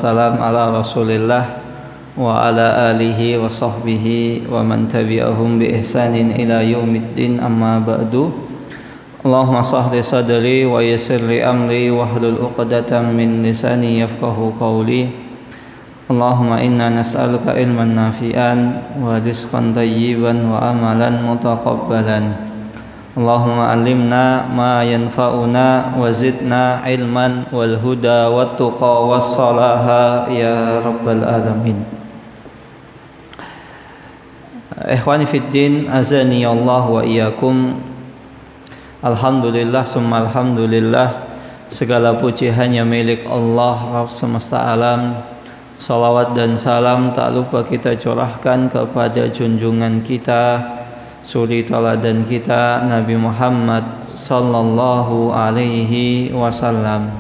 wassalam ala Rasulillah wa ala alihi wa sahbihi wa man tabi'ahum bi ihsanin ila yaumiddin, amma ba'du. Allahumma sahli sadri wa yassir li amri wahlul 'uqdatam min lisani yafqahu qawli. Allahumma inna nas'aluka ilman nafi'an wa rizqan thayyiban wa amalan mutaqabbalan. Allahumma allimna ma yanfa'una wa zidna ilman wal huda wat tuqa was salaha ya rabbal alamin. Ikhwani fid din, azani Allah wa iyyakum. Alhamdulillah summa alhamdulillah, segala puji hanya milik Allah Rabb semesta alam. Salawat dan salam tak lupa kita curahkan kepada junjungan kita, suri teladan kita, Nabi Muhammad sallallahu alaihi wasallam.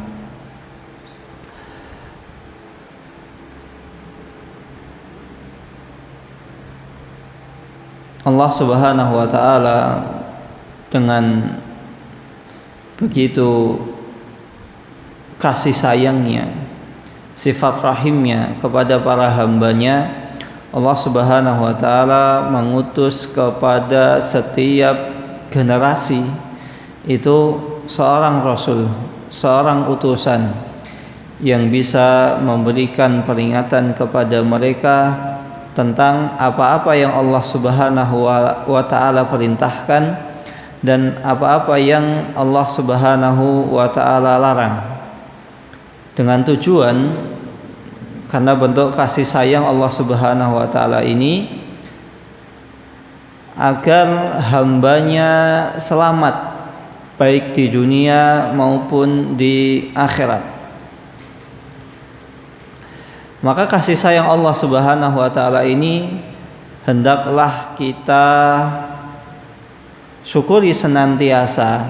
Allah Subhanahu wa taala dengan begitu kasih sayangnya, sifat rahimnya kepada para hambanya, Allah Subhanahu wa taala mengutus kepada setiap generasi itu seorang rasul, seorang utusan yang bisa memberikan peringatan kepada mereka tentang apa-apa yang Allah Subhanahu wa taala perintahkan dan apa-apa yang Allah Subhanahu wa taala larang, dengan tujuan karena bentuk kasih sayang Allah Subhanahu wa taala ini agar hambanya selamat baik di dunia maupun di akhirat. Maka kasih sayang Allah Subhanahu wa taala ini hendaklah kita syukuri senantiasa.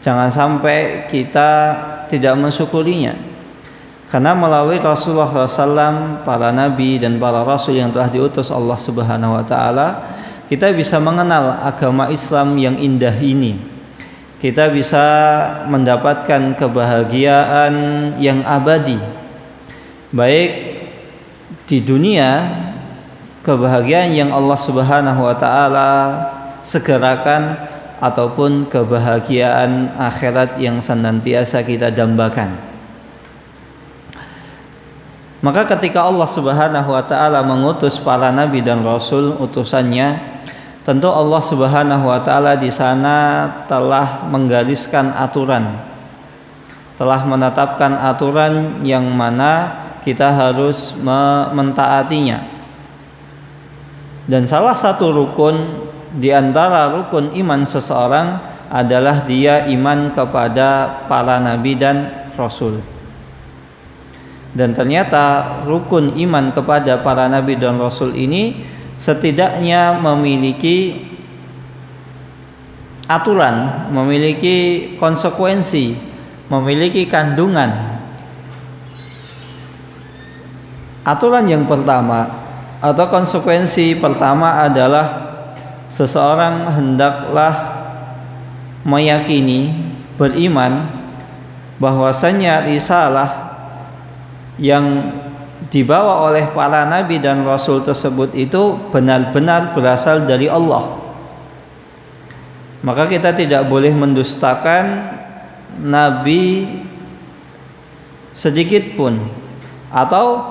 Jangan sampai kita tidak mensyukurinya. Karena melalui Rasulullah SAW, para nabi dan para rasul yang telah diutus Allah Subhanahu wa taala, kita bisa mengenal agama Islam yang indah ini. Kita bisa mendapatkan kebahagiaan yang abadi, baik di dunia, kebahagiaan yang Allah Subhanahu wa taala segerakan, ataupun kebahagiaan akhirat yang senantiasa kita dambakan. Maka ketika Allah Subhanahu wa taala mengutus para nabi dan rasul utusannya, tentu Allah Subhanahu wa taala di sana telah menggariskan aturan, telah menetapkan aturan yang mana kita harus mentaatinya. Dan salah satu rukun di antara rukun iman seseorang adalah dia iman kepada para nabi dan rasul. Dan ternyata rukun iman kepada para nabi dan rasul ini setidaknya memiliki aturan, memiliki konsekuensi, memiliki kandungan. Aturan yang pertama atau konsekuensi pertama adalah seseorang hendaklah meyakini, beriman bahwasanya risalah yang dibawa oleh para nabi dan rasul tersebut itu benar-benar berasal dari Allah. Maka kita tidak boleh mendustakan nabi sedikit pun, atau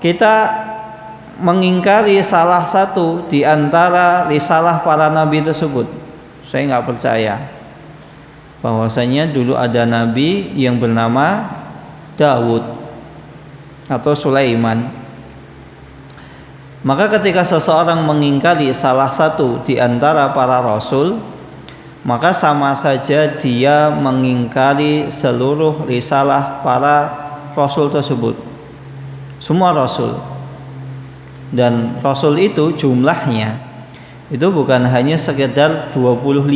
kita mengingkari salah satu di antara risalah para nabi tersebut. Saya nggak percaya bahwasanya dulu ada nabi yang bernama Daud atau Sulaiman. Maka ketika seseorang mengingkari salah satu di antara para rasul, maka sama saja dia mengingkari seluruh risalah para rasul tersebut, semua rasul. Dan rasul itu jumlahnya itu bukan hanya sekedar 25.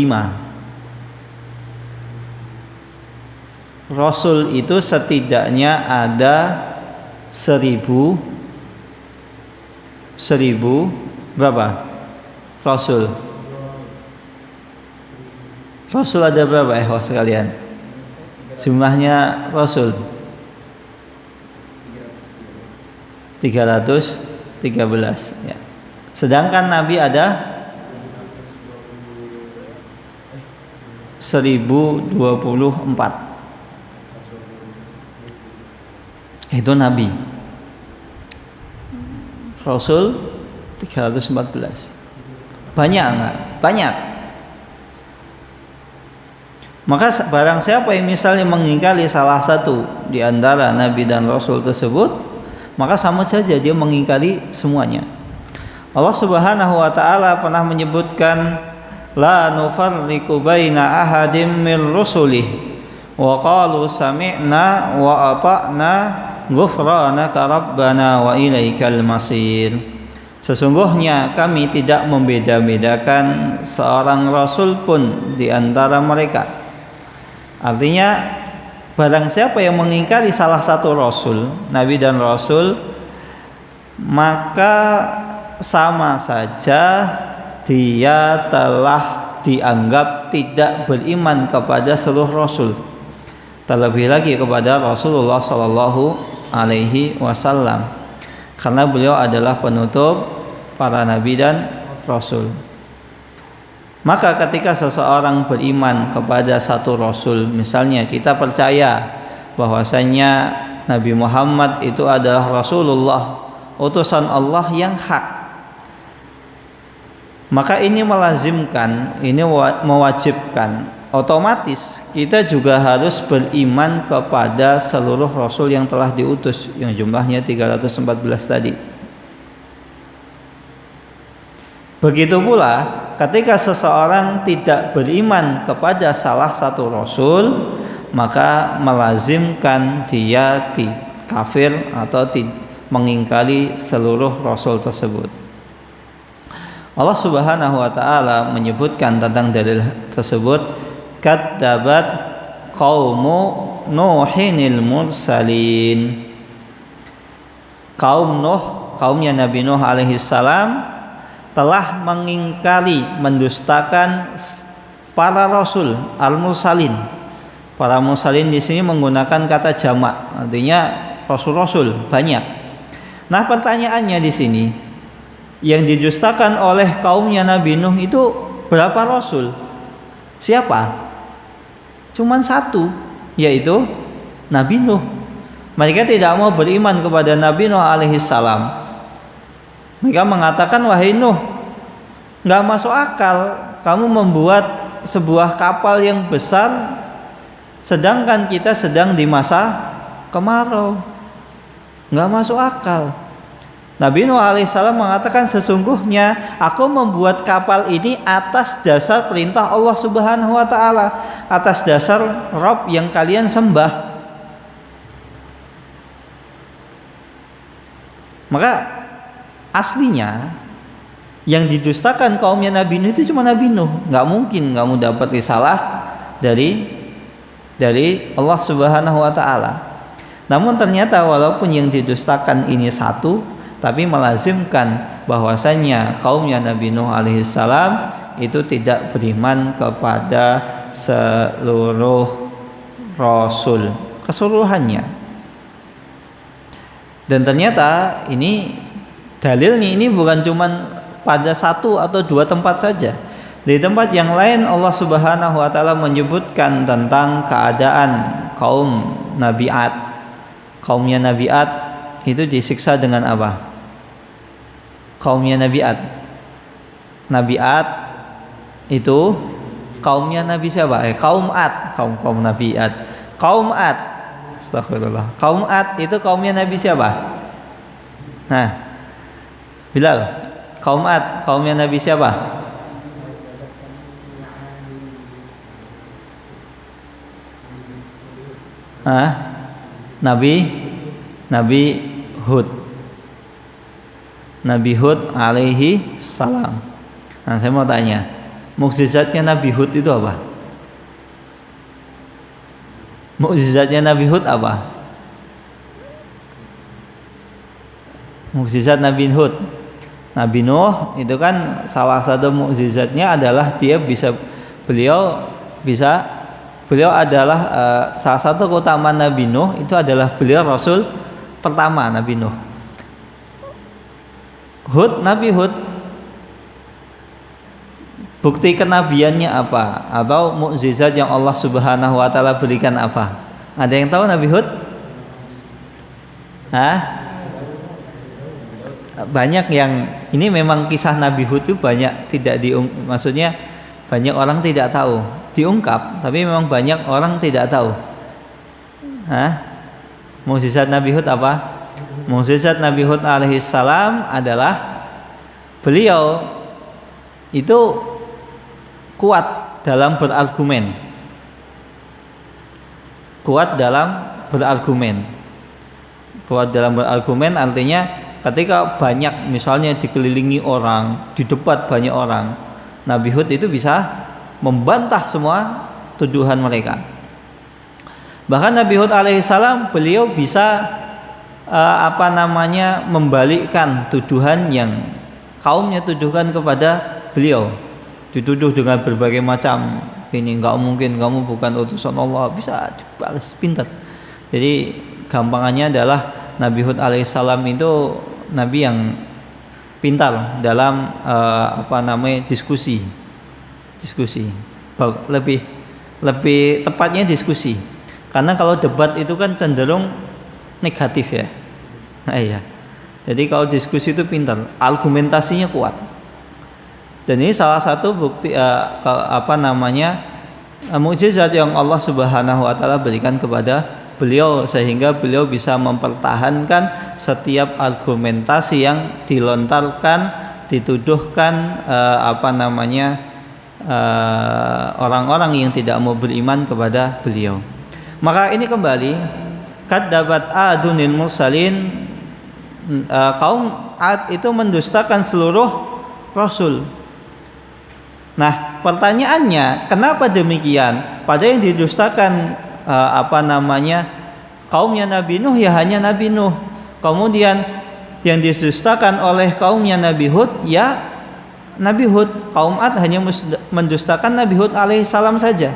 Rasul itu setidaknya ada 1000 berapa? Rasul ada berapa sekalian? Jumlahnya Rasul 313 ya. Sedangkan Nabi ada 1024. Itu Nabi. Rasul 314. Banyak enggak? Banyak. Maka barang siapa yang misalnya mengingkari salah satu di antara Nabi dan Rasul tersebut, maka sama saja dia mengingkari semuanya. Allah Subhanahu wa taala pernah menyebutkan la nufarriqu baina ahadim min rusulih wa qalu sami'na wa ata'na ghufranaka rabbana wa ilaikal masir. Sesungguhnya kami tidak membeda-bedakan seorang rasul pun di antara mereka. Artinya barang siapa yang mengingkari salah satu rasul, nabi dan rasul, maka sama saja dia telah dianggap tidak beriman kepada seluruh rasul, terlebih lagi kepada Rasulullah sallallahu alaihi wasallam, karena beliau adalah penutup para nabi dan rasul. Maka ketika seseorang beriman kepada satu rasul, misalnya kita percaya bahwasanya Nabi Muhammad itu adalah Rasulullah, utusan Allah yang hak, maka ini melazimkan, ini mewajibkan, otomatis kita juga harus beriman kepada seluruh rasul yang telah diutus, yang jumlahnya 314 tadi. Begitu pula ketika seseorang tidak beriman kepada salah satu rasul, maka melazimkan dia kafir atau mengingkari seluruh rasul tersebut. Allah Subhanahu wa taala menyebutkan tentang dalil tersebut, kadzabat qaumu nuhinil mursalin. Kaum Nuh, kaumnya Nabi Nuh alaihi salam, telah mengingkari, mendustakan para rasul al-mursalin. Para mursalin di sini menggunakan kata jamak, artinya rasul-rasul banyak. Nah, pertanyaannya di sini, yang didustakan oleh kaumnya Nabi Nuh itu berapa rasul? Siapa? Cuman satu, yaitu Nabi Nuh. Mereka tidak mau beriman kepada Nabi Nuh alaihi salam. Mereka mengatakan, wahai Nuh, nggak masuk akal kamu membuat sebuah kapal yang besar sedangkan kita sedang di masa kemarau. Nggak masuk akal. Nabi Nuh alaihissalam mengatakan, sesungguhnya aku membuat kapal ini atas dasar perintah Allah Subhanahu wa taala, atas dasar Rabb yang kalian sembah. Maka aslinya yang didustakan kaumnya Nabi Nuh itu cuma Nabi Nuh. Nggak mungkin kamu dapat risalah dari Allah Subhanahu wa taala. Namun ternyata walaupun yang didustakan ini satu, tapi melazimkan bahwasanya kaumnya Nabi Nuh alaihissalam itu tidak beriman kepada seluruh rasul keseluruhannya. Dan ternyata ini dalilnya ini bukan cuma pada satu atau dua tempat saja. Di tempat yang lain Allah Subhanahu wa taala menyebutkan tentang keadaan kaum Nabi Ad. Kaumnya Nabi Ad itu disiksa dengan apa? Kaumnya Nabi Ad. Nabi Ad itu kaumnya Nabi siapa? Kaum Ad, kaum Nabi Ad. Kaum Ad. Astagfirullah. Kaum Ad itu kaumnya Nabi siapa? Nah, Bilal, kaum Ad, kaumnya Nabi siapa? Nabi Hud. Nabi Hud alaihi salam. Nah, saya mau tanya, mukjizatnya Nabi Hud itu apa? Mukjizatnya Nabi Hud apa? Mukjizat Nabi Hud. Nabi Nuh itu kan salah satu mukjizatnya adalah beliau adalah salah satu keutamaan Nabi Nuh itu adalah beliau Rasul pertama Nabi Nuh. Hud, Nabi Hud, bukti kenabiannya apa? Atau mukjizat yang Allah Subhanahu wa taala berikan apa? Ada yang tahu Nabi Hud? Hah? Banyak yang ini memang kisah Nabi Hud itu banyak tidak maksudnya banyak orang tidak tahu, diungkap tapi memang banyak orang tidak tahu. Hah? Mukjizat Nabi Hud apa? Mukjizat Nabi Hud alaihissalam adalah beliau itu kuat dalam berargumen. Kuat dalam berargumen. Kuat dalam berargumen artinya ketika banyak misalnya dikelilingi orang, di debat banyak orang, Nabi Hud itu bisa membantah semua tuduhan mereka. Bahkan Nabi Hud alaihissalam beliau bisa membalikkan tuduhan yang kaumnya tuduhkan kepada beliau. Dituduh dengan berbagai macam, ini enggak mungkin, kamu bukan utusan Allah, bisa dibalas pintar. Jadi gampangannya adalah Nabi Hud alaihissalam itu nabi yang pintar dalam diskusi. Lebih tepatnya diskusi. Karena kalau debat itu kan cenderung negatif ya. Nah, iya. Jadi kalau diskusi itu pintar, argumentasinya kuat. Dan ini salah satu bukti mukjizat yang Allah Subhanahu wa taala berikan kepada beliau sehingga beliau bisa mempertahankan setiap argumentasi yang dilontarkan, dituduhkan orang-orang yang tidak mau beriman kepada beliau. Maka ini kembali kadzabat adunil mursalin, kaum Ad itu mendustakan seluruh rasul. Nah, pertanyaannya, kenapa demikian? Padahal yang didustakan kaumnya Nabi Nuh ya hanya Nabi Nuh. Kemudian yang didustakan oleh kaumnya Nabi Hud ya Nabi Hud. Kaum Ad hanya mendustakan Nabi Hud alaihissalam saja.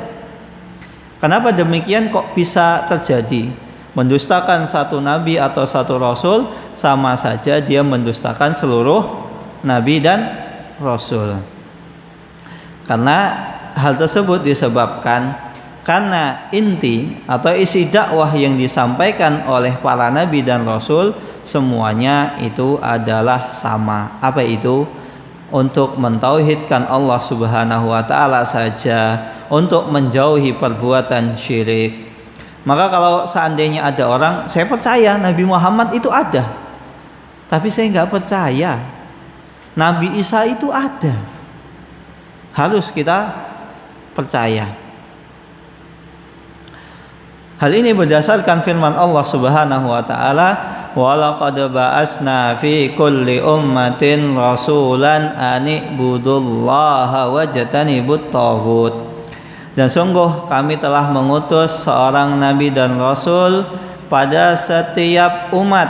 Kenapa demikian kok bisa terjadi? Mendustakan satu nabi atau satu rasul sama saja dia mendustakan seluruh nabi dan rasul. Karena hal tersebut disebabkan karena inti atau isi dakwah yang disampaikan oleh para nabi dan rasul semuanya itu adalah sama. Apa itu? Untuk mentauhidkan Allah Subhanahu wa taala saja, untuk menjauhi perbuatan syirik. Maka kalau seandainya ada orang, saya percaya Nabi Muhammad itu ada, tapi saya nggak percaya Nabi Isa itu ada, harus kita percaya. Hal ini berdasarkan firman Allah Subhanahu wa taala, "Wa laqad ba'asna fi kulli ummatin rasulan an ibudullaha wajtanibut taghut." Dan sungguh kami telah mengutus seorang nabi dan rasul pada setiap umat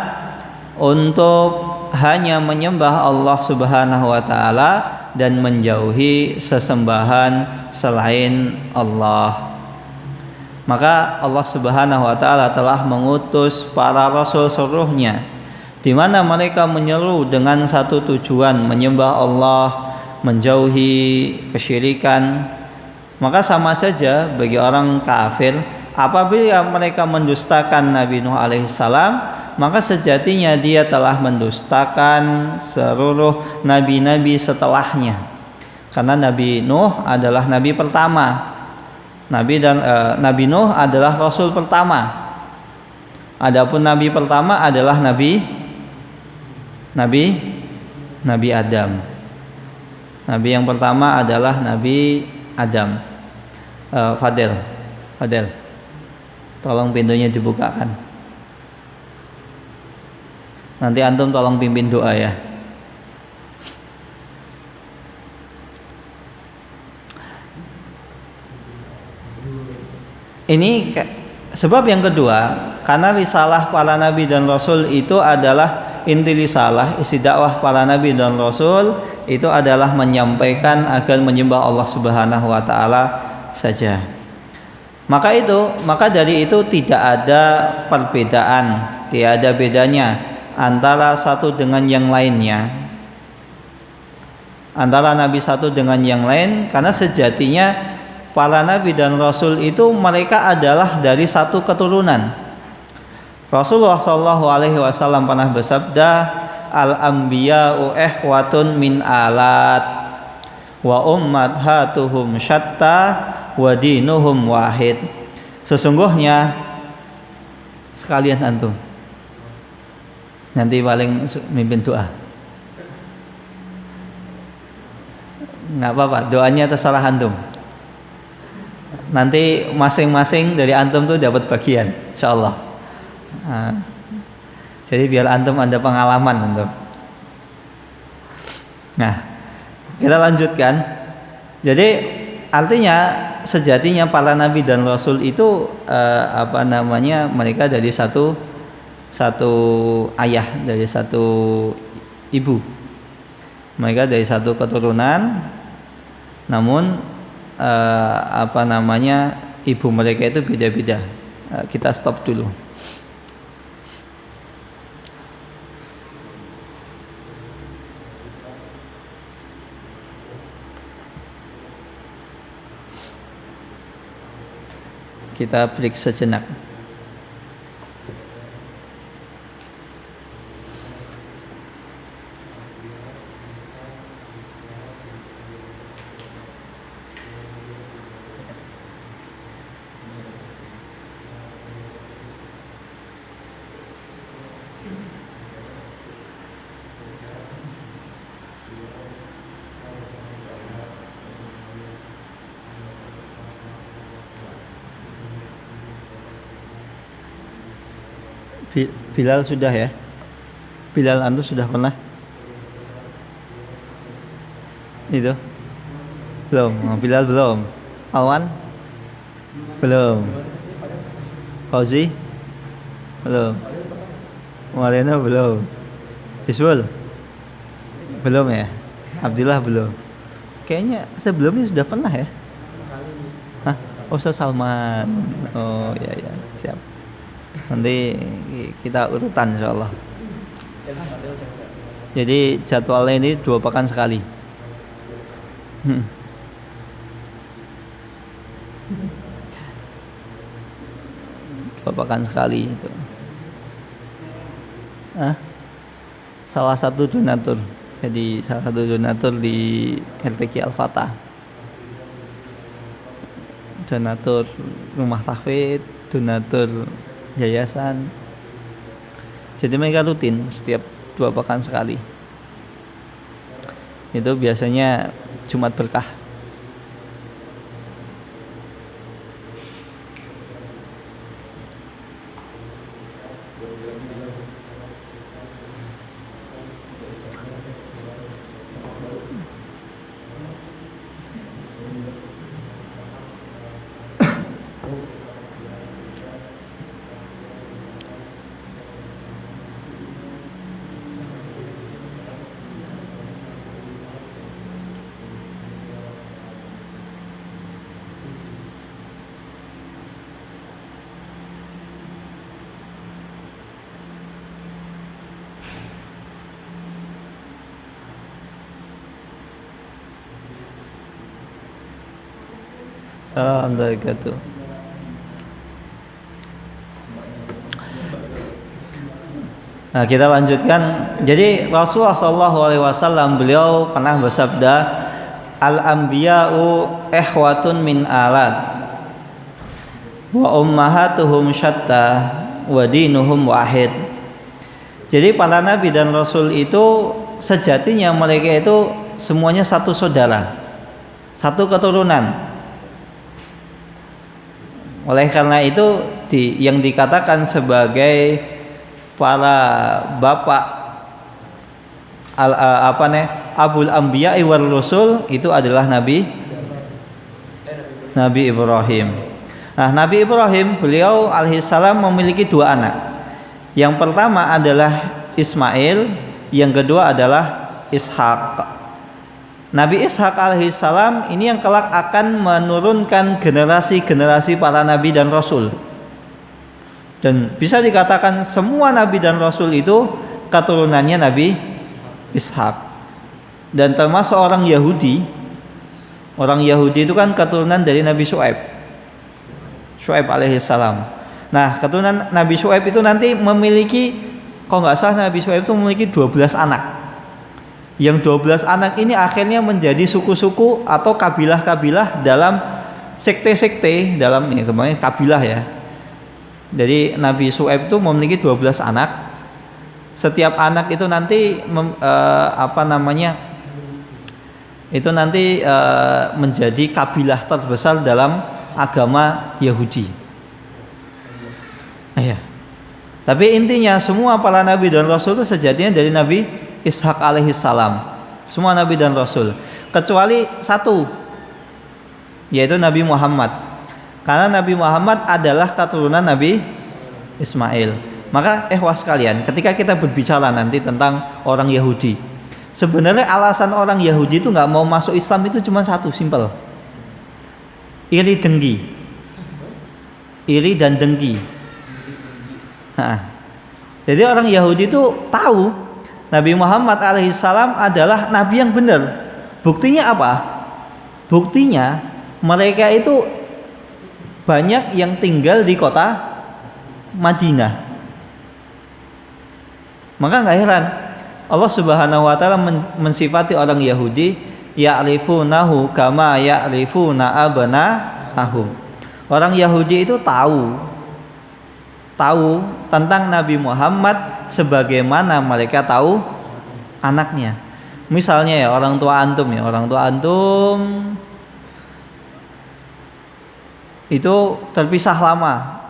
untuk hanya menyembah Allah Subhanahu wa taala dan menjauhi sesembahan selain Allah. Maka Allah Subhanahu wa taala telah mengutus para rasul seluruhnya, di mana mereka menyeru dengan satu tujuan, menyembah Allah, menjauhi kesyirikan. Maka sama saja bagi orang kafir apabila mereka mendustakan Nabi Nuh alaihissalam, maka sejatinya dia telah mendustakan seluruh nabi-nabi setelahnya. Karena Nabi Nuh adalah nabi pertama. Nabi Nuh adalah rasul pertama. Adapun nabi pertama adalah Nabi Adam. Nabi yang pertama adalah Nabi Adam. Fadel, tolong pintunya dibukakan. Nanti antum tolong pimpin doa ya. Ini sebab yang kedua, karena risalah para nabi dan rasul itu adalah inti risalah, isi dakwah para nabi dan rasul itu adalah menyampaikan agar menyembah Allah Subhanahu wa taala saja. Maka dari itu tidak ada perbedaan, tidak ada bedanya antara satu dengan yang lainnya. antara nabi satu dengan yang lain, karena sejatinya para nabi dan rasul itu mereka adalah dari satu keturunan. Rasulullah Shallallahu Alaihi Wasallam pernah bersabda, al-anbiya'u ikhwatun min alat wa ummahatuhum syatta wa dinuhum wahid. Sesungguhnya sekalian antum nanti paling mimpin doa. Nggak apa-apa, doanya terserah antum. Nanti masing-masing dari antum tuh dapat bagian, insyaallah. Nah, jadi biar antum ada pengalaman antum. Nah, kita lanjutkan. Jadi artinya sejatinya para nabi dan rasul itu mereka dari satu ayah, dari satu ibu. Mereka dari satu keturunan, namun ibu mereka itu beda-beda. Kita stop dulu. Kita break sejenak. Bilal sudah ya? Bilal antum sudah pernah? Itu? Belum. Bilal belum. Alwan? Belum. Fauzi? Belum. Malena belum. Iswul? Belum ya? Abdullah belum. Kayaknya sebelumnya sudah pernah ya? Hah? Ustaz Salman. Oh ya, siap. Nanti kita urutan insyaallah. Jadi jadwalnya ini 2 pekan sekali. 2 pekan sekali itu. Salah satu donatur. Jadi salah satu donatur di LTQ Al-Fatah. Donatur rumah tahfidz, donatur yayasan. Jadi mereka rutin setiap 2 pekan sekali. Itu biasanya Jumat Berkah. Assalamualaikum. Nah, kita lanjutkan. Jadi Rasulullah SAW beliau pernah bersabda, al-anbiya'u ikhwatun min alat wa ummahatuhum syatta wa dinuhum wahid. Jadi para nabi dan rasul itu sejatinya mereka itu semuanya satu saudara, satu keturunan. Oleh karena itu yang dikatakan sebagai para bapak Abul Anbiya wal Rasul itu adalah Nabi Ibrahim. Nah, Nabi Ibrahim beliau alaihissalam memiliki 2 anak. Yang pertama adalah Ismail, yang kedua adalah Ishak. Nabi Ishak alaihissalam ini yang kelak akan menurunkan generasi-generasi para nabi dan rasul. Dan bisa dikatakan semua nabi dan rasul itu keturunannya Nabi Ishak. dan termasuk orang Yahudi. Orang Yahudi itu kan keturunan dari Nabi Syuaib alaihissalam. Nah, keturunan Nabi Syuaib itu nanti memiliki, kalau nggak salah Nabi Syuaib itu memiliki 12 anak. Yang 12 anak ini akhirnya menjadi suku-suku atau kabilah-kabilah dalam sekte-sekte, dalam ya kemarin kabilah ya. Jadi Nabi Syuaib itu memiliki 12 anak. Setiap anak itu nanti itu nanti menjadi kabilah terbesar dalam agama Yahudi. Ya. Tapi intinya semua para nabi dan rasul itu sejatinya dari Nabi Ishak alaihissalam. Semua nabi dan rasul, kecuali satu, yaitu Nabi Muhammad. Karena Nabi Muhammad adalah keturunan Nabi Ismail. Maka sekalian, ketika kita berbicara nanti tentang orang Yahudi, sebenarnya alasan orang Yahudi itu nggak mau masuk Islam itu cuma satu, simpel. Iri dengki. Iri dan dengki. Jadi orang Yahudi itu tahu Nabi Muhammad alaihissalam adalah nabi yang benar. Buktinya apa? Buktinya mereka itu banyak yang tinggal di kota Madinah. Maka nggak heran Allah Subhanahu wa taala mensifati orang Yahudi, ya'rifunahu kama ya'rifuna abna'ahum. Orang Yahudi itu tahu tentang Nabi Muhammad sebagaimana mereka tahu anaknya. Misalnya ya orang tua antum itu terpisah lama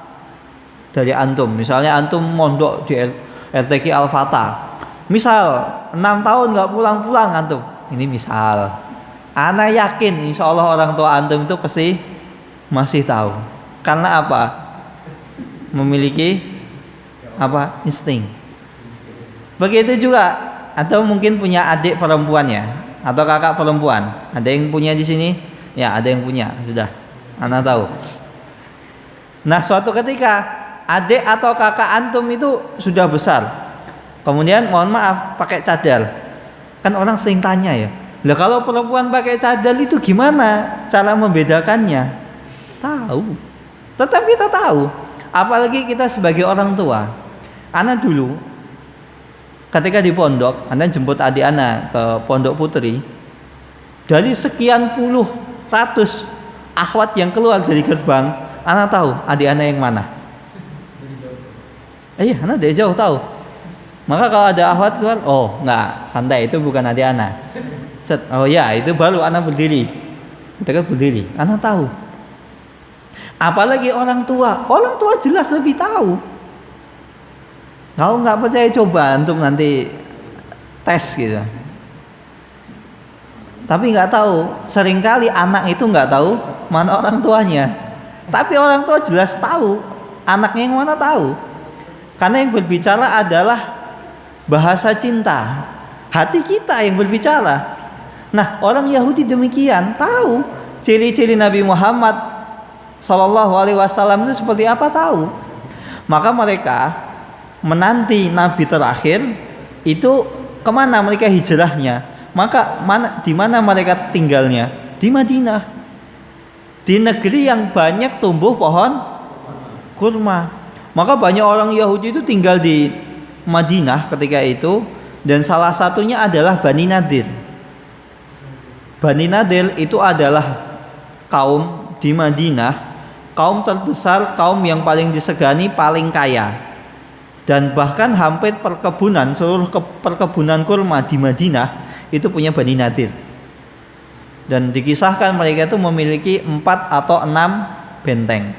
dari antum. Misalnya antum mondok di RTQ Al-Fatah. Misal 6 tahun nggak pulang-pulang antum. Ini misal. Ana yakin insya Allah orang tua antum itu pasti masih tahu. Karena apa? Memiliki insting. Begitu juga atau mungkin punya adik perempuan ya, atau kakak perempuan. Ada yang punya di sini? Ya, ada yang punya. Sudah. Ana tahu. Nah, suatu ketika adik atau kakak antum itu sudah besar. Kemudian mohon maaf pakai cadar. Kan orang sering tanya ya. Lah kalau perempuan pakai cadar itu gimana cara membedakannya? Tahu. Tetap kita tahu. Apalagi kita sebagai orang tua. Ana dulu ketika di pondok, ana jemput adik ana ke Pondok Putri. Dari sekian puluh ratus akhwat yang keluar dari gerbang, ana tahu adik ana yang mana. Iya, ana dari jauh tahu. Maka kalau ada akhwat keluar, oh enggak, santai, itu bukan adik ana. Oh ya, itu baru ana berdiri. Kita berdiri, ana tahu. Apalagi orang tua jelas lebih tahu. Kalau nggak percaya coba untuk nanti tes gitu. Tapi nggak tahu, seringkali anak itu nggak tahu mana orang tuanya. Tapi orang tua jelas tahu, anaknya yang mana tahu. Karena yang berbicara adalah bahasa cinta, hati kita yang berbicara. Nah, orang Yahudi demikian, tahu ciri-ciri Nabi Muhammad Sallallahu Alaihi Wasallam itu seperti apa, tahu. Maka mereka menanti Nabi terakhir itu kemana mereka hijrahnya. Maka di mana mereka tinggalnya? Di Madinah, di negeri yang banyak tumbuh pohon kurma. Maka banyak orang Yahudi itu tinggal di Madinah ketika itu, dan salah satunya adalah Bani Nadir. Bani Nadir itu adalah kaum di Madinah, kaum terbesar, kaum yang paling disegani, paling kaya. Dan bahkan hampir seluruh perkebunan kurma di Madinah itu punya Bani Nadir. Dan dikisahkan mereka itu memiliki 4 atau 6 benteng.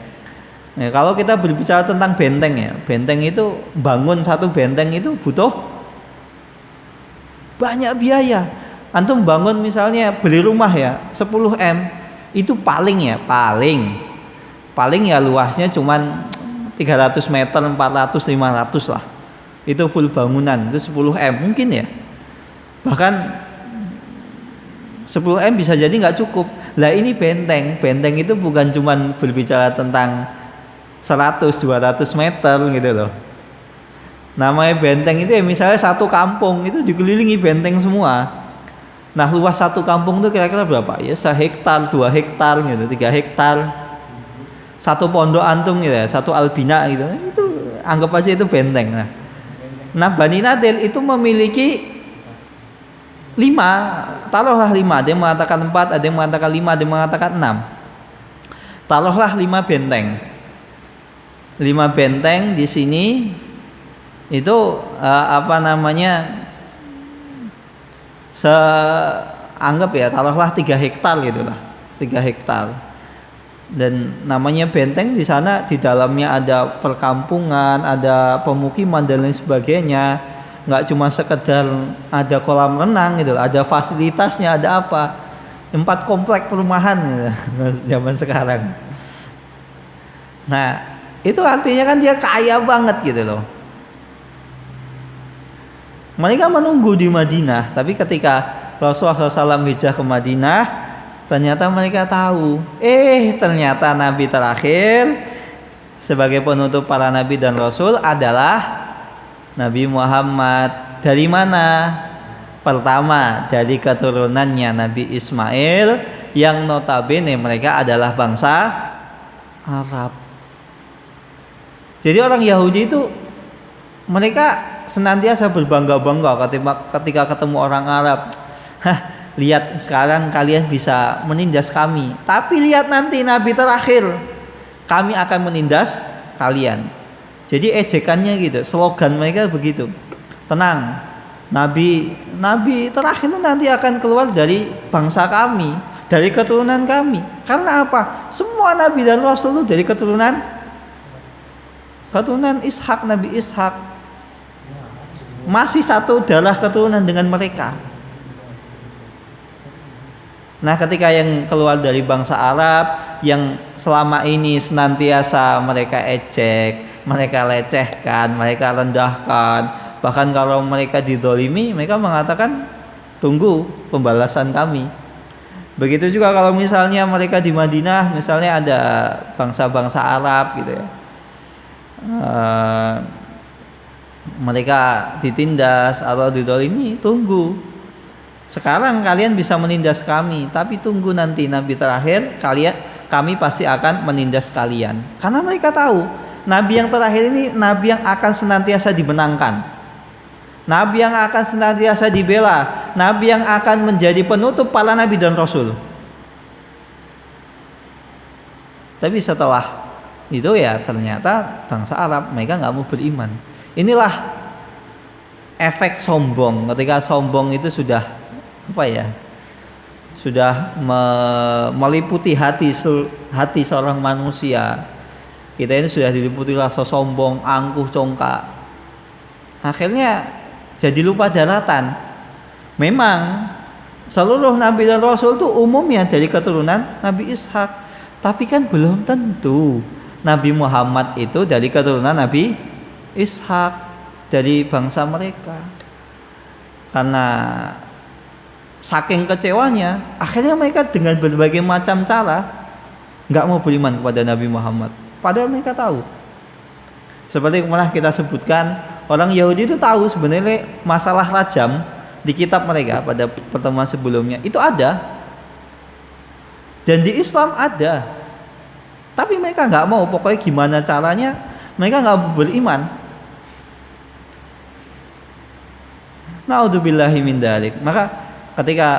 Nah, kalau kita berbicara tentang benteng ya, benteng itu bangun satu benteng itu butuh banyak biaya. Antum bangun misalnya beli rumah ya 10 M, itu paling ya luasnya cuman 300 meter, 400, 500 lah. Itu full bangunan, itu 10 M mungkin ya. Bahkan 10 M bisa jadi nggak cukup. Lah ini benteng itu bukan cuman berbicara tentang 100-200 meter gitu loh. Namanya benteng itu ya misalnya satu kampung itu dikelilingi benteng semua. Nah luas satu kampung tuh kira-kira berapa? Ya 1 hektar, 2 hektar gitu, 3 hektar. Satu pondok antum gitu ya, satu albina gitu. Itu anggap aja itu benteng. Nah Bani Nadir itu memiliki 5, taruhlah 5, ada yang mengatakan 4, ada yang mengatakan 5, ada yang mengatakan 6. Taruhlah 5 benteng. 5 benteng di sini itu anggap ya taruhlah 3 hektar gitulah, 3 hektar. Dan namanya benteng di sana, di dalamnya ada perkampungan, ada pemukiman dan lain sebagainya. Nggak cuma sekedar ada kolam renang gitu, ada fasilitasnya, ada apa? 4 komplek perumahan gitu, zaman sekarang. Nah itu artinya kan dia kaya banget gitu loh. Mereka menunggu di Madinah, tapi ketika Rasulullah SAW hijrah ke Madinah, ternyata mereka tahu, ternyata Nabi terakhir sebagai penutup para Nabi dan Rasul adalah Nabi Muhammad. Dari mana? Pertama, dari keturunannya Nabi Ismail, yang notabene mereka adalah bangsa Arab. Jadi orang Yahudi itu mereka senantiasa berbangga-bangga ketika ketemu orang Arab. Lihat sekarang kalian bisa menindas kami, tapi lihat nanti Nabi terakhir, kami akan menindas kalian. Jadi ejekannya gitu, slogan mereka begitu. Tenang, Nabi terakhir nanti akan keluar dari bangsa kami, dari keturunan kami. Karena apa? Semua Nabi dan Rasul itu dari keturunan Ishak, Nabi Ishak. Masih satu darah keturunan dengan mereka. Nah ketika yang keluar dari bangsa Arab, yang selama ini senantiasa mereka ejek, mereka lecehkan, mereka rendahkan, bahkan kalau mereka didolimi, mereka mengatakan tunggu pembalasan kami. Begitu juga kalau misalnya mereka di Madinah, misalnya ada bangsa-bangsa Arab gitu ya, mereka ditindas atau didolimi, tunggu. Sekarang kalian bisa menindas kami, tapi tunggu nanti Nabi terakhir, kami pasti akan menindas kalian. Karena mereka tahu Nabi yang terakhir ini Nabi yang akan senantiasa dimenangkan, Nabi yang akan senantiasa dibela, Nabi yang akan menjadi penutup para Nabi dan Rasul. Tapi setelah itu ya ternyata bangsa Arab mereka nggak mau beriman. Inilah efek sombong. Ketika sombong itu sudah meliputi hati seorang manusia. Kita ini sudah diliputi rasa sombong, angkuh, congkak. Akhirnya jadi lupa daratan. Memang seluruh Nabi dan Rasul itu umumnya dari keturunan Nabi Ishak, tapi kan belum tentu Nabi Muhammad itu dari keturunan Nabi Ishak, dari bangsa mereka. Karena saking kecewanya, akhirnya mereka dengan berbagai macam cara nggak mau beriman kepada Nabi Muhammad. Padahal mereka tahu. Seperti kemarin kita sebutkan, orang Yahudi itu tahu sebenarnya masalah rajam di kitab mereka pada pertemuan sebelumnya itu ada, dan di Islam ada. Tapi mereka nggak mau, pokoknya gimana caranya mereka nggak beriman. Naudzubillahi min dzalik. Maka ketika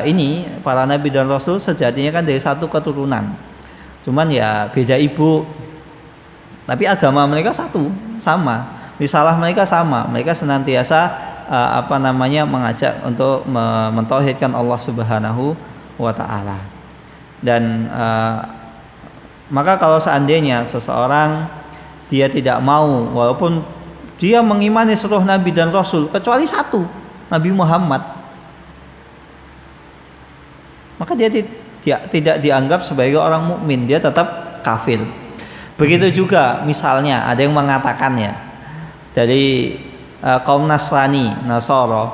ini para nabi dan rasul sejatinya kan dari satu keturunan, cuman ya beda ibu, tapi agama mereka satu, sama, risalah mereka sama. Mereka senantiasa mengajak untuk mentauhidkan Allah Subhanahu wa taala. Dan maka kalau seandainya seseorang dia tidak mau, walaupun dia mengimani seluruh nabi dan rasul kecuali satu, Nabi Muhammad, maka dia tidak dianggap sebagai orang mukmin, dia tetap kafir. Begitu juga misalnya ada yang mengatakan ya dari kaum Nasrani, Nasara,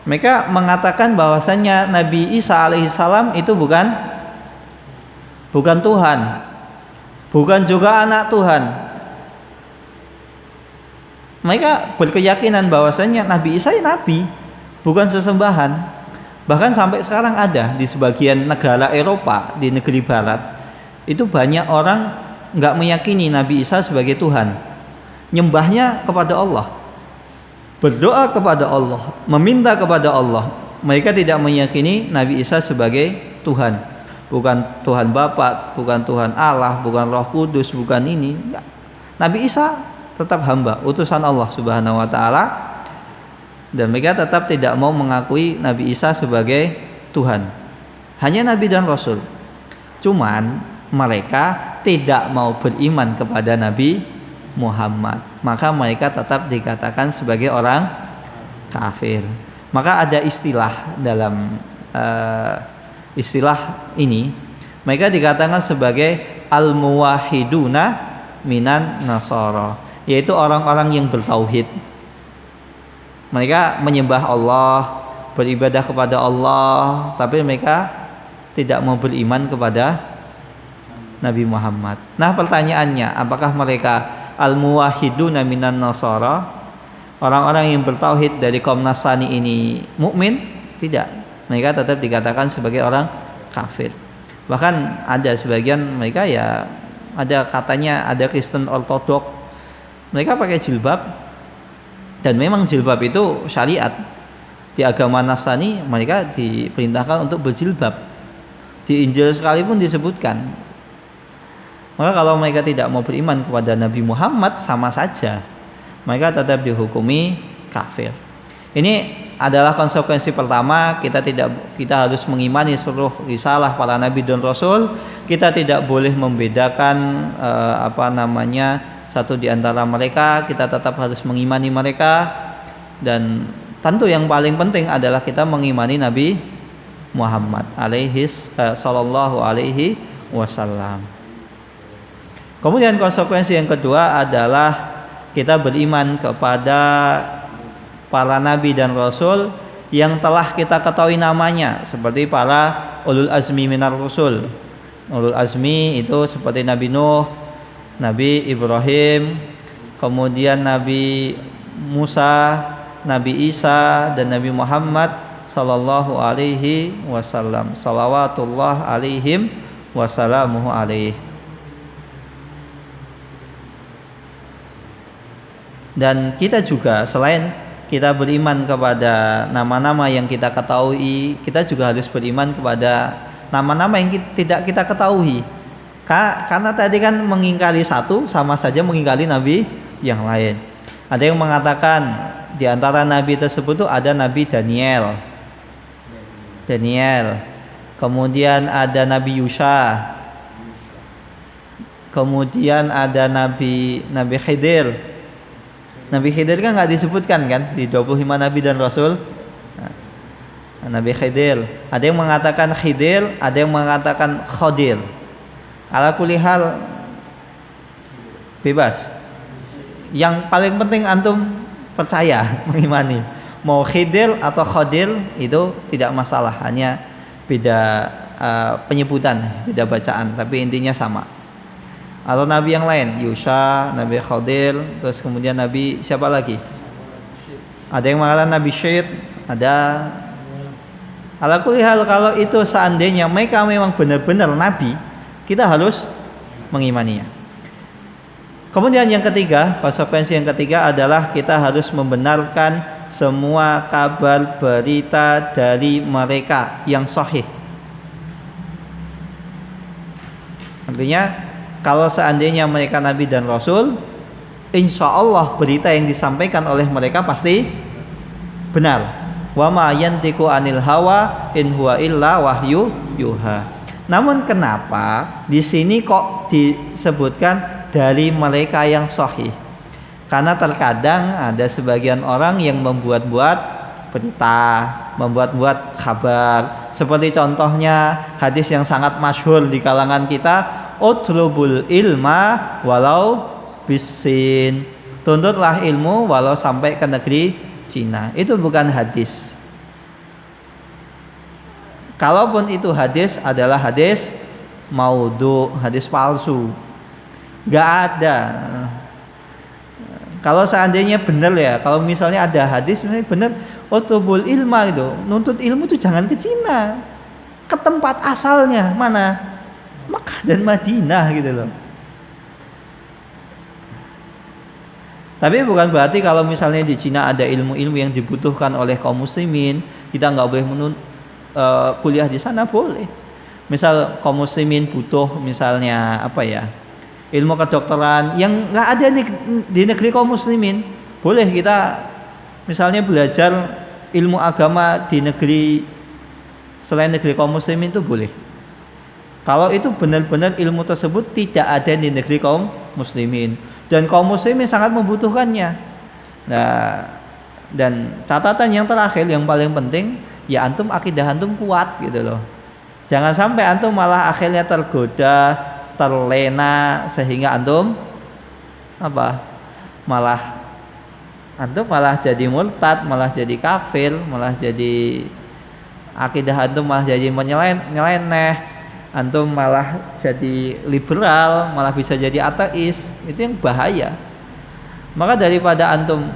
mereka mengatakan bahwasanya Nabi Isa alaihissalam itu bukan Tuhan, bukan juga anak Tuhan. Mereka berkeyakinan bahwasanya Nabi Isa ya nabi, bukan sesembahan. Bahkan sampai sekarang ada di sebagian negara Eropa, di negeri barat, itu banyak orang nggak meyakini Nabi Isa sebagai Tuhan. Nyembahnya kepada Allah, berdoa kepada Allah, meminta kepada Allah. Mereka tidak meyakini Nabi Isa sebagai Tuhan. Bukan Tuhan Bapa, bukan Tuhan Allah, bukan Roh Kudus, bukan ini. Enggak. Nabi Isa tetap hamba, utusan Allah Subhanahu wa taala. Dan mereka tetap tidak mau mengakui Nabi Isa sebagai Tuhan. Hanya Nabi dan Rasul. Cuman mereka tidak mau beriman kepada Nabi Muhammad. Maka mereka tetap dikatakan sebagai orang kafir. Maka ada istilah dalam istilah ini, mereka dikatakan sebagai al-muwahhiduna minan nasara, yaitu orang-orang yang bertauhid. Mereka menyembah Allah, beribadah kepada Allah, tapi mereka tidak mau beriman kepada Nabi Muhammad. Nah, pertanyaannya, apakah mereka al-muwahhiduna minan nasara, orang-orang yang bertauhid dari kaum Nasrani ini mukmin? Tidak. Mereka tetap dikatakan sebagai orang kafir. Bahkan ada sebagian mereka ya, ada katanya ada Kristen Ortodok, mereka pakai jilbab, dan memang jilbab itu syariat. Di agama Nasrani mereka diperintahkan untuk berjilbab. Di Injil sekalipun disebutkan. Maka kalau mereka tidak mau beriman kepada Nabi Muhammad, sama saja mereka tetap dihukumi kafir. Ini adalah konsekuensi pertama. Kita harus mengimani seluruh risalah para nabi dan rasul. Kita tidak boleh membedakan satu di antara mereka. Kita tetap harus mengimani mereka. Dan tentu yang paling penting adalah kita mengimani Nabi Muhammad sallallahu alaihi wasallam. Kemudian konsekuensi yang kedua adalah kita beriman kepada para nabi dan rasul yang telah kita ketahui namanya, seperti para ulul azmi minar rusul. Ulul azmi itu seperti Nabi Nuh, Nabi Ibrahim, kemudian Nabi Musa, Nabi Isa, dan Nabi Muhammad sallallahu alaihi wasallam. Shalawatullah alaihim wassalamuhu alaihi. Dan kita juga selain kita beriman kepada nama-nama yang kita ketahui, kita juga harus beriman kepada nama-nama yang tidak kita ketahui. Karena tadi kan mengingkari satu sama saja mengingkari nabi yang lain. Ada yang mengatakan di antara nabi tersebut tuh ada Nabi Daniel. Kemudian ada Nabi Yusha. Kemudian ada Nabi Khidir. Nabi Khidir kan nggak disebutkan kan di 25 Nabi dan Rasul. Nabi Khidir, ada yang mengatakan Khidir, ada yang mengatakan Khadir. Ala kulli hal bebas. Yang paling penting antum percaya, mengimani. Mau Khidir atau Khadir itu tidak masalah, hanya beda penyebutan, beda bacaan, tapi intinya sama. Atau nabi yang lain, Yusha, Nabi Khadir, terus kemudian Nabi siapa lagi? Ada yang mengatakan Nabi Syed, ada. Ala kulli hal, kalau itu seandainya mereka memang benar-benar nabi, kita harus mengimaninya. Kemudian yang ketiga, konsekuensi yang ketiga adalah kita harus membenarkan semua kabar berita dari mereka yang sahih. Artinya kalau seandainya mereka nabi dan rasul, insya Allah berita yang disampaikan oleh mereka pasti benar. Wa ma yantiqu anil hawa in huwa illa wahyu yuha. Namun kenapa di sini kok disebutkan dari mereka yang sahih? Karena terkadang ada sebagian orang yang membuat-buat berita, membuat-buat kabar. Seperti contohnya hadis yang sangat masyhur di kalangan kita, utlubul ilma walau bisin. Tuntutlah ilmu walau sampai ke negeri Cina. Itu bukan hadis. Kalaupun itu hadis, adalah hadis maudhu, hadis palsu. Gak ada. Kalau seandainya benar ya, kalau misalnya ada hadis misalnya benar, Utubul ilma itu, nuntut ilmu itu jangan ke Cina, ke tempat asalnya mana? Makkah dan Madinah gitu loh. Tapi bukan berarti kalau misalnya di Cina ada ilmu-ilmu yang dibutuhkan oleh kaum muslimin, kita nggak boleh kuliah di sana, boleh. Misal kaum muslimin butuh misalnya apa ya, ilmu kedokteran yang nggak ada di negeri kaum muslimin, boleh kita misalnya belajar ilmu agama di negeri selain negeri kaum muslimin itu boleh. Kalau itu benar-benar ilmu tersebut tidak ada di negeri kaum muslimin dan kaum muslimin sangat membutuhkannya. Nah, dan catatan yang terakhir yang paling penting, ya antum akidah antum kuat gitu loh. Jangan sampai antum malah akhirnya tergoda, terlena sehingga antum malah jadi murtad, malah jadi kafir, malah jadi akidah antum malah jadi nyeleneh, antum malah jadi liberal, malah bisa jadi ateis. Itu yang bahaya. Maka daripada antum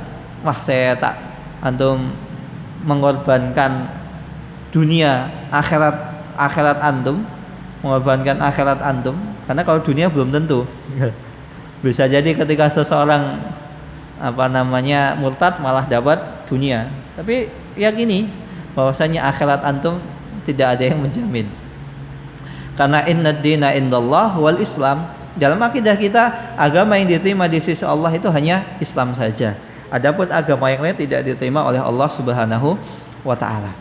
antum mengorbankan dunia akhirat antum, mengorbankan akhirat antum, karena kalau dunia belum tentu. Bisa jadi ketika seseorang murtad malah dapat dunia. Tapi yakini bahwasanya akhirat antum tidak ada yang menjamin. Karena innad dina indallah wal Islam. Dalam akidah kita, agama yang diterima di sisi Allah itu hanya Islam saja. Adapun agama yang lain tidak diterima oleh Allah Subhanahu wa taala.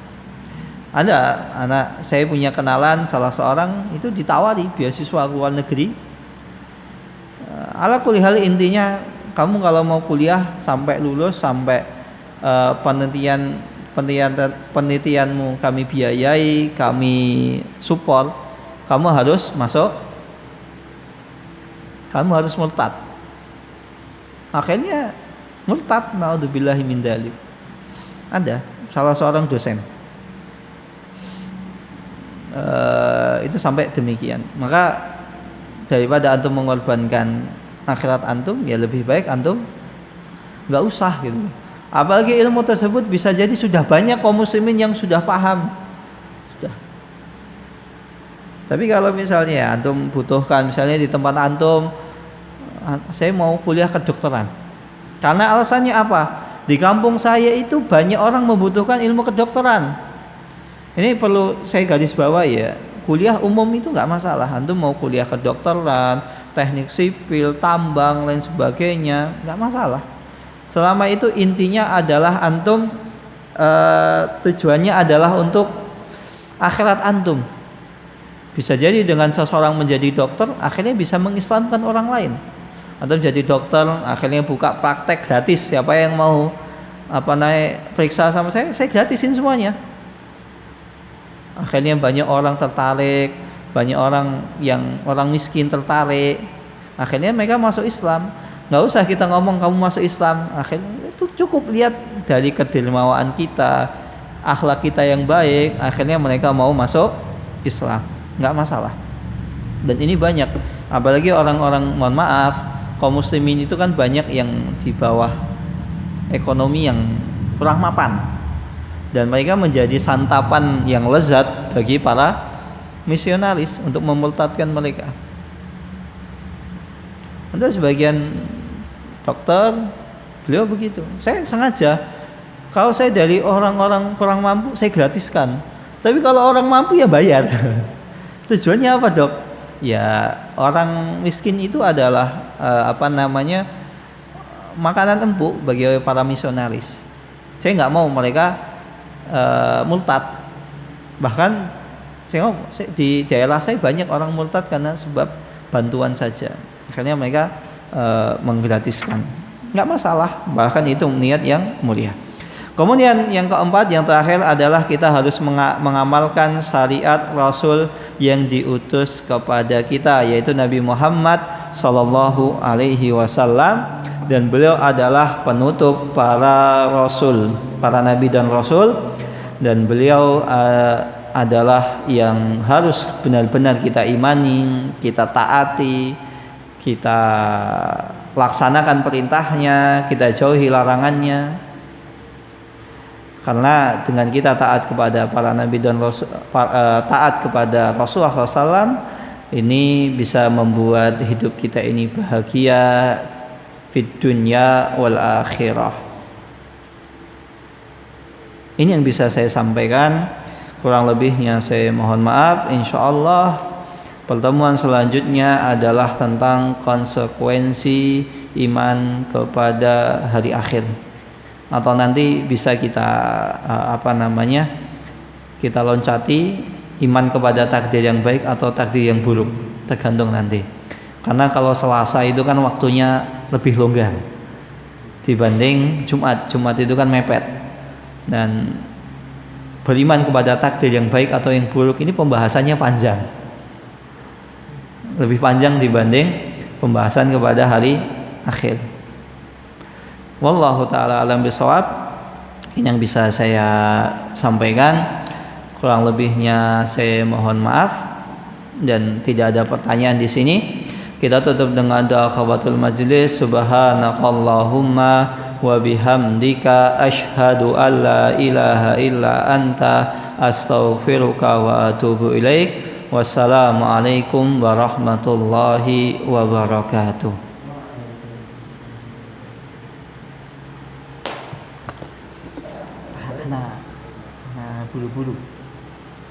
Saya punya kenalan salah seorang itu ditawari beasiswa ke luar negeri. Ala kulli hal, intinya kamu kalau mau kuliah sampai lulus, sampai penelitianmu kami biayai, kami support, kamu harus murtad. Akhirnya murtad, naudzubillahi min dzalik. Ada salah seorang dosen itu sampai demikian. Maka daripada antum mengorbankan akhirat antum, ya lebih baik antum nggak usah gitu. Apalagi ilmu tersebut bisa jadi sudah banyak kaum muslimin yang sudah paham. Tapi kalau misalnya antum butuhkan, misalnya di tempat antum, saya mau kuliah kedokteran, karena alasannya apa? Di kampung saya itu banyak orang membutuhkan ilmu kedokteran. Ini perlu saya garis bawahi ya. Kuliah umum itu nggak masalah. Antum mau kuliah kedokteran, teknik sipil, tambang, lain sebagainya, nggak masalah. Selama itu intinya adalah antum tujuannya adalah untuk akhirat antum. Bisa jadi dengan seseorang menjadi dokter, akhirnya bisa mengislamkan orang lain. Atau jadi dokter, akhirnya buka praktek gratis. Siapa yang mau periksa sama saya gratisin semuanya. Akhirnya banyak orang tertarik, banyak orang miskin tertarik. Akhirnya mereka masuk Islam. Nggak usah kita ngomong kamu masuk Islam. Akhirnya itu cukup lihat dari kedermawaan kita, akhlak kita yang baik. Akhirnya mereka mau masuk Islam. Nggak masalah. Dan ini banyak. Apalagi orang-orang, mohon maaf, kaum muslimin itu kan banyak yang di bawah ekonomi yang kurang mapan. Dan mereka menjadi santapan yang lezat bagi para misionaris untuk memurtadkan mereka. Ada sebagian dokter, beliau begitu. Saya sengaja, kalau saya dari orang-orang kurang mampu, saya gratiskan. Tapi kalau orang mampu ya bayar. Tujuannya apa, Dok? Ya, orang miskin itu adalah makanan empuk bagi para misionaris. Saya nggak mau mereka murtad. Bahkan di daerah saya banyak orang murtad karena sebab bantuan saja. Akhirnya mereka menggratiskan. Nggak masalah, bahkan itu niat yang mulia. Kemudian yang keempat, yang terakhir adalah kita harus mengamalkan syariat Rasul yang diutus kepada kita, yaitu Nabi Muhammad sallallahu alaihi wasallam, dan beliau adalah penutup para rasul, para nabi dan rasul, dan beliau adalah yang harus benar-benar kita imani, kita taati, kita laksanakan perintahnya, kita jauhi larangannya. Karena dengan kita taat kepada para nabi dan rasul, taat kepada Rasulullah SAW, ini bisa membuat hidup kita ini bahagia fid dunya wal akhirah. Ini yang bisa saya sampaikan. Kurang lebihnya saya mohon maaf. Insyaallah pertemuan selanjutnya adalah tentang konsekuensi iman kepada hari akhir. Atau nanti bisa kita kita loncati iman kepada takdir yang baik atau takdir yang buruk, tergantung nanti. Karena kalau Selasa itu kan waktunya lebih longgar dibanding Jumat. Jumat itu kan mepet. Dan beriman kepada takdir yang baik atau yang buruk ini pembahasannya panjang, lebih panjang dibanding pembahasan kepada hari akhir. Wallahu ta'ala alam bisawab. Ini yang bisa saya sampaikan. Kurang lebihnya saya mohon maaf dan tidak ada pertanyaan di sini. Kita tutup dengan doa khawatul majlis. Subhanakallahumma wa bihamdika asyhadu an la ilaha illa anta astaghfiruka wa atubu ilaik. Wassalamualaikum warahmatullahi wabarakatuh. Nah, bulu-bulu.